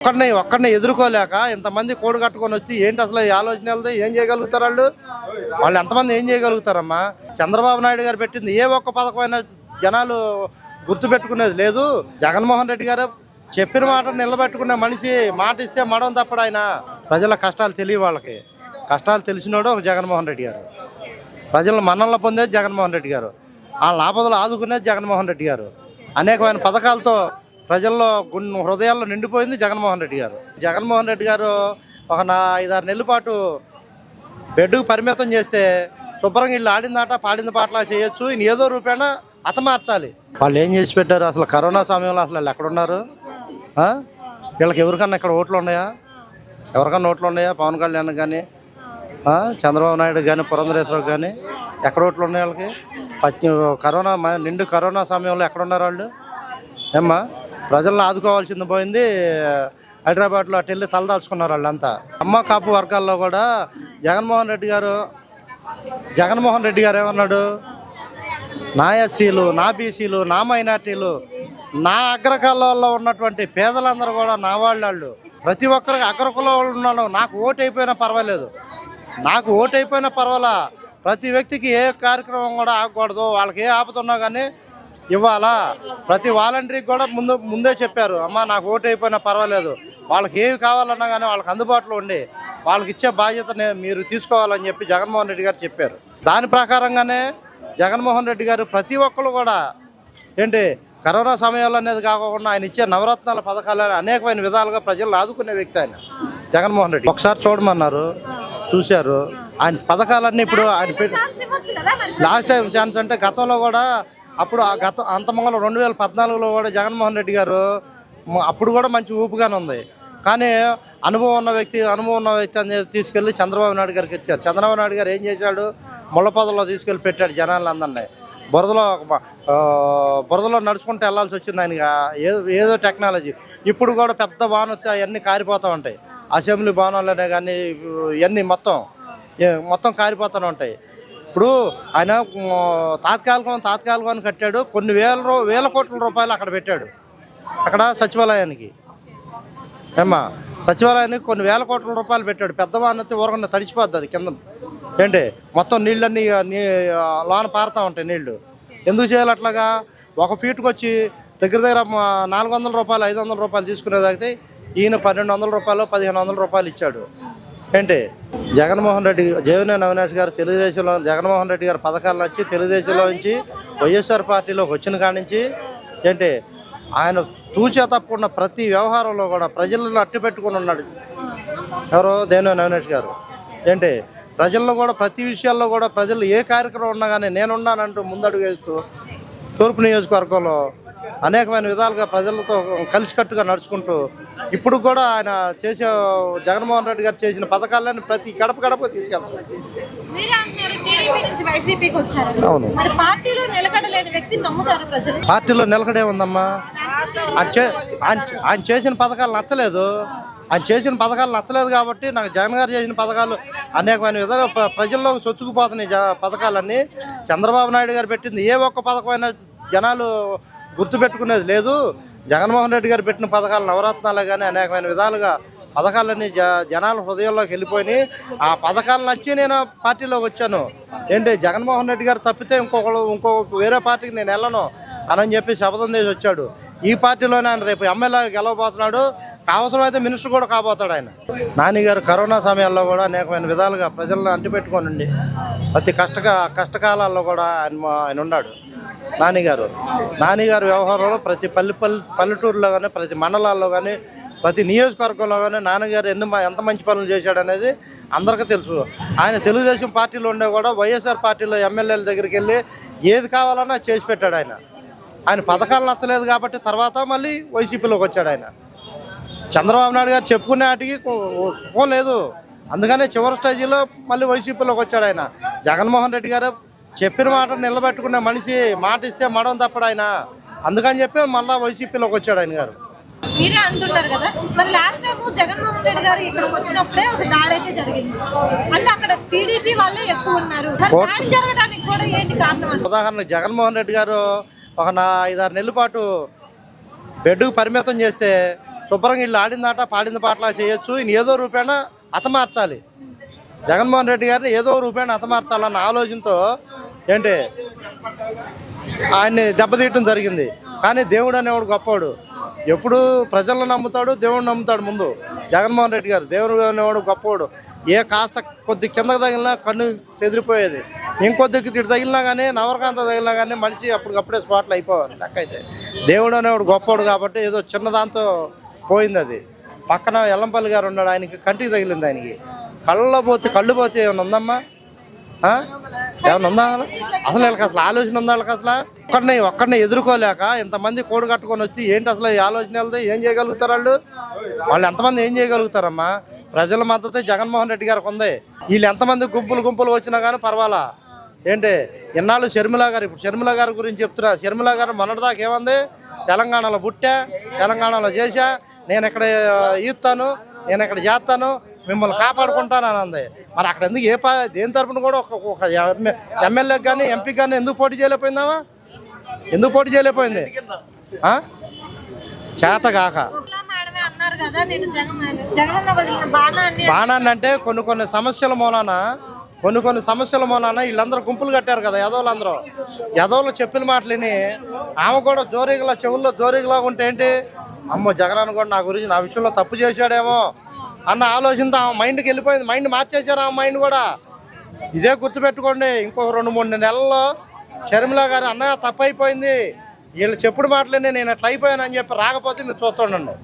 ఒక్కడిని ఎదుర్కోలేక ఇంతమంది కోడి కట్టుకొని వచ్చి ఏంటి అసలు ఈ ఆలోచనలతో ఏం చేయగలుగుతారు వాళ్ళు ఎంతమంది ఏం చేయగలుగుతారమ్మా? చంద్రబాబు నాయుడు గారు పెట్టింది ఏ ఒక్క పథకమైన జనాలు గుర్తుపెట్టుకునేది లేదు. జగన్మోహన్ రెడ్డి గారు చెప్పిన మాట నిలబెట్టుకునే మనిషి, మాట ఇస్తే మడం తప్పడు ఆయన. ప్రజల కష్టాలు తెలియ వాళ్ళకి కష్టాలు తెలిసినోడు ఒక జగన్మోహన్ రెడ్డి గారు. ప్రజలను మన్ననలు పొందేది జగన్మోహన్ రెడ్డి గారు. వాళ్ళ ఆపదలు ఆదుకునేది జగన్మోహన్ రెడ్డి గారు. అనేకమైన పథకాలతో ప్రజల్లో హృదయాల్లో నిండిపోయింది జగన్మోహన్ రెడ్డి గారు. జగన్మోహన్ రెడ్డి గారు ఒక 5-6 నెలల పాటు బెడ్కు పరిమితం చేస్తే శుభ్రంగా ఇల్లు ఆడిందాట పాడింది పాటలా చేయొచ్చు. ఈయన ఏదో రూపేణ హతమార్చాలి. వాళ్ళు ఏం చేసి పెట్టారు? అసలు కరోనా సమయంలో అసలు వాళ్ళు ఎక్కడున్నారు? వీళ్ళకి ఎవరికన్నా ఇక్కడ ఓట్లు ఉన్నాయా? ఎవరికన్నా ఓట్లు ఉన్నాయా? పవన్ కళ్యాణ్ కానీ చంద్రబాబు నాయుడు కానీ పురంధరేశ్వరకు కానీ ఎక్కడ ఓట్లు ఉన్నాయి వాళ్ళకి? కరోనా నిండు కరోనా సమయంలో ఎక్కడున్నారు వాళ్ళు? ఏమ్మా, ప్రజలను ఆదుకోవాల్సింది పోయింది. హైదరాబాద్లో అటు వెళ్ళి తలదాల్చుకున్నారు వాళ్ళంతా. అమ్మ కాపు వర్గాల్లో కూడా జగన్మోహన్ రెడ్డి గారు ఏమన్నాడు? నా ఎస్సీలు, నా బీసీలు, నా మైనార్టీలు, నా అగ్రకులాల్లో ఉన్నటువంటి పేదలందరూ కూడా నా వాళ్ళు. ప్రతి ఒక్కరికి అగ్రకుల వాళ్ళు ఉన్నాడు. నాకు ఓటు అయిపోయినా పర్వాలేదు, నాకు ఓటు అయిపోయినా పర్వాలా. ప్రతి వ్యక్తికి ఏ కార్యక్రమం కూడా ఆగకూడదు. వాళ్ళకి ఏ ఆపుతున్నా కానీ ఇవ్వాలా. ప్రతి వాలంటీర్కి కూడా ముందే చెప్పారు, అమ్మ నాకు ఓటు అయిపోయినా పర్వాలేదు, వాళ్ళకి ఏవి కావాలన్నా కానీ వాళ్ళకి అందుబాటులో ఉండి వాళ్ళకి ఇచ్చే బాధ్యతని మీరు తీసుకోవాలని చెప్పి జగన్మోహన్ రెడ్డి గారు చెప్పారు. దాని ప్రకారంగానే జగన్మోహన్ రెడ్డి గారు ప్రతి ఒక్కరు కూడా ఏంటి కరోనా సమయంలో అనేది కాకుండా ఆయన ఇచ్చే నవరత్నాల పథకాలను అనేకమైన విధాలుగా ప్రజలను ఆదుకునే వ్యక్తి ఆయన జగన్మోహన్ రెడ్డి. ఒకసారి చూడమన్నారు, చూశారు. ఆయన పథకాలన్నీ ఇప్పుడు ఆయన లాస్ట్ టైం ఛాన్స్ అంటే గతంలో కూడా అప్పుడు అంతమంగళ 2014లో కూడా జగన్మోహన్ రెడ్డి గారు అప్పుడు కూడా మంచి ఊపుగానే ఉంది. కానీ అనుభవం ఉన్న వ్యక్తి అని తీసుకెళ్ళి చంద్రబాబు నాయుడు గారికి ఇచ్చారు. చంద్రబాబు నాయుడు గారు ఏం చేశాడు? ముళ్ళపొదల్లో తీసుకెళ్ళి పెట్టాడు జనాలందరినీ. బురదలో నడుచుకుంటూ వెళ్ళాల్సి వచ్చింది ఆయనకి. ఏదో టెక్నాలజీ. ఇప్పుడు కూడా పెద్ద వాన వస్తే అవన్నీ కారిపోతూ ఉంటాయి. అసెంబ్లీ భవనాలనే కానీ ఇవన్నీ మొత్తం కారిపోతూనే ఉంటాయి. ఇప్పుడు ఆయన తాత్కాలికం కట్టాడు. కొన్ని వేల కోట్ల రూపాయలు అక్కడ పెట్టాడు. అక్కడ సచివాలయానికి సచివాలయానికి కొన్ని వేల కోట్ల రూపాయలు పెట్టాడు. పెద్ద వానొత్తి ఊరకుండా తడిచిపోద్ది అది కింద. ఏంటి మొత్తం నీళ్ళన్నీ లోన పారుతూ ఉంటాయి నీళ్లు. ఎందుకు చేయాలి అట్లాగా? 1 ఫీట్కి వచ్చి దగ్గర 400 రూపాయలు 500 రూపాయలు తీసుకునేదానికి ఈయన 1200 రూపాయలు 1500 రూపాయలు ఇచ్చాడు. ఏంటి జగన్మోహన్ రెడ్డి జీవనేని అవినాష్ గారు తెలుగుదేశంలో జగన్మోహన్ రెడ్డి గారు పథకాలు నచ్చి తెలుగుదేశంలో నుంచి వైఎస్ఆర్ పార్టీలోకి వచ్చిన కాడి నుంచి ఏంటి ఆయన తూచా తప్పకుండా ప్రతి వ్యవహారంలో కూడా ప్రజలను అట్టి పెట్టుకుని ఉన్నాడు. ఎవరో జీవనేని అవినాష్ గారు. ఏంటి ప్రజల్లో కూడా ప్రతి విషయాల్లో కూడా ప్రజలు ఏ కార్యక్రమం ఉన్నా కానీ నేనున్నానంటూ ముందడుగు వేస్తూ తూర్పు నియోజకవర్గంలో అనేకమైన విధాలుగా ప్రజలతో కలిసికట్టుగా నడుచుకుంటూ ఇప్పుడు కూడా ఆయన జగన్మోహన్ రెడ్డి గారు చేసిన పథకాలన్నీ ప్రతి గడప తీసుకెళ్తారు. అవును, పార్టీలో నిలకడే ఉందమ్మా. ఆయన చేసిన పథకాలు నచ్చలేదు. కాబట్టి నాకు జగన్ గారు చేసిన పథకాలు అనేకమైన విధాలుగా ప్రజల్లోకి చొచ్చుకుపోతున్నాయి. పథకాలన్నీ చంద్రబాబు నాయుడు గారు పెట్టింది ఏ ఒక్క పథకమైన జనాలు గుర్తుపెట్టుకునేది లేదు. జగన్మోహన్ రెడ్డి గారు పెట్టిన పథకాలు నవరత్నాలే కానీ అనేకమైన విధాలుగా పథకాలన్నీ జనాల హృదయంలోకి వెళ్ళిపోయినాయి. ఆ పథకాలు నచ్చి నేను పార్టీలోకి వచ్చాను. ఏంటి జగన్మోహన్ రెడ్డి గారు తప్పితే ఇంకో వేరే పార్టీకి నేను వెళ్ళను అని చెప్పి శపథం చేసి వచ్చాడు. ఈ పార్టీలోనే ఆయన రేపు ఎమ్మెల్యే గెలవబోతున్నాడు. అవసరమైతే మినిస్టర్ కూడా కాబోతాడు ఆయన. నాని గారు కరోనా సమయాల్లో కూడా అనేకమైన విధాలుగా ప్రజలను అంటిపెట్టుకోనండి ప్రతి కష్టకాలాల్లో కూడా ఆయన ఉన్నాడు. నాని గారు వ్యవహారంలో ప్రతి పల్లెటూరులో కానీ ప్రతి మండలాల్లో కానీ ప్రతి నియోజకవర్గంలో కానీ నాన్నగారు ఎంత మంచి పనులు చేశాడు అనేది అందరికీ తెలుసు. ఆయన తెలుగుదేశం పార్టీలో ఉండే కూడా వైఎస్ఆర్ పార్టీలో ఎమ్మెల్యేల దగ్గరికి వెళ్ళి ఏది కావాలన్నా చేసి పెట్టాడు. ఆయన పథకాలు నచ్చలేదు కాబట్టి తర్వాత మళ్ళీ వైసీపీలోకి వచ్చాడు. ఆయన చంద్రబాబు నాయుడు గారు చెప్పుకునే వాటికి సుఖం లేదు. అందుకనే చివరి స్టేజీలో మళ్ళీ వైసీపీలోకి వచ్చాడు. ఆయన జగన్మోహన్ రెడ్డి గారు చెప్పిన మాట నిలబెట్టుకునే మనిషి, మాట ఇస్తే మడం తప్పడు ఆయన. అందుకని చెప్పి మళ్ళీ వైసీపీలోకి వచ్చాడు ఆయన గారు. మీరే అంటున్నారు కదా, మరి లాస్ట్ టైం జగన్మోహన్ రెడ్డి గారు ఇక్కడికి వచ్చినప్పుడే ఒక దాడి అయితే జరిగింది. అంటే అక్కడ టీడీపీ వాళ్ళే ఎక్కువ ఉన్నారు. దాడి జరగడానికి కూడా ఏంటి కారణం? ఉదాహరణ జగన్మోహన్ రెడ్డి గారు ఒక 5-6 నెలల పాటు బెడ్కు పరిమితం చేస్తే శుభ్రంగా వీళ్ళు ఆడిందాట పాడింది పాటలా చేయొచ్చు, ఈయన ఏదో రూపేణ హతమార్చాలి, జగన్మోహన్ రెడ్డి గారిని ఏదో రూపేణ హతమార్చాలన్న ఆలోచనతో ఏంటి ఆయన్ని దెబ్బతీయటం జరిగింది. కానీ దేవుడు అనేవాడు గొప్పవాడు, ఎప్పుడు ప్రజలను నమ్ముతాడు, దేవుడు నమ్ముతాడు. ముందు జగన్మోహన్ రెడ్డి గారు దేవుడు అనేవాడు గొప్పవాడు. ఏ కాస్త కొద్ది కిందకు తగిలినా కన్ను చెదిరిపోయేది, ఇంకొద్దికి తిడి తగిలినా కానీ నవరకాంత తగిలినా కానీ మనిషి అప్పటికప్పుడే స్పాట్లు అయిపోవాలి. లెక్క అయితే దేవుడు అనేవాడు గొప్పవాడు కాబట్టి ఏదో చిన్నదాంతో పోయింది. అది పక్కన ఎల్లంపల్లి గారు ఉన్నాడు, ఆయనకి కంటికి తగిలింది, ఆయనకి కళ్ళు పోతే ఏమైనా ఉందమ్మా? ఏమన్నా ఉందా? అసలు వీళ్ళకి అసలు ఆలోచన ఉందా? వాళ్ళకి అసలు ఒక్కడిని ఎదుర్కోలేక ఇంతమంది కోడి కట్టుకొని వచ్చి ఏంటి అసలు ఈ ఆలోచన వెళ్తే ఏం చేయగలుగుతారు వాళ్ళు ఎంతమంది ఏం చేయగలుగుతారమ్మా? ప్రజల మద్దతు జగన్మోహన్ రెడ్డి గారికి ఉంది. వీళ్ళు ఎంతమంది గుంపులు వచ్చినా కానీ పర్వాలా. ఏంటి ఇన్నాళ్ళు షర్మిల గారు, ఇప్పుడు షర్మిల గారి గురించి చెప్తున్నా. షర్మిల గారు మొన్నటిదాకా ఏమంది? తెలంగాణలో పుట్టా, తెలంగాణలో చేశా, నేను ఇక్కడ ఈస్తాను, నేను ఇక్కడ చేస్తాను, మిమ్మల్ని కాపాడుకుంటాను అని అంది. మరి అక్కడ ఎందుకు దేని తరపున కూడా ఒక ఎమ్మెల్యేకి కానీ ఎంపీకి కానీ ఎందుకు పోటీ చేయలేకపోయిందామా? ఎందుకు పోటీ చేయలేకపోయింది? చేత కాక బాణాన్ని అంటే కొన్ని సమస్యల మూలాన వీళ్ళందరూ గుంపులు కట్టారు కదా యదవులు చెప్పిన మాటలని ఆమె కూడా జోరీగలా చెవుల్లో జోరీగలాగా ఉంటే ఏంటి, అమ్మో జగన్ కూడా నా విషయంలో తప్పు చేశాడేమో అన్న ఆలోచనతో ఆమె మైండ్కి వెళ్ళిపోయింది. మైండ్ మార్చేశారు ఆమె మైండ్ కూడా. ఇదే గుర్తుపెట్టుకోండి, ఇంకో 2-3 నెలల్లో షర్మిల గారు అన్నయ్య తప్పు అయిపోయింది, వీళ్ళు చెప్పుడు మాటలేనే నేను అట్లా అయిపోయాను అని చెప్పి రాకపోతే మీరు చూస్తుండండి.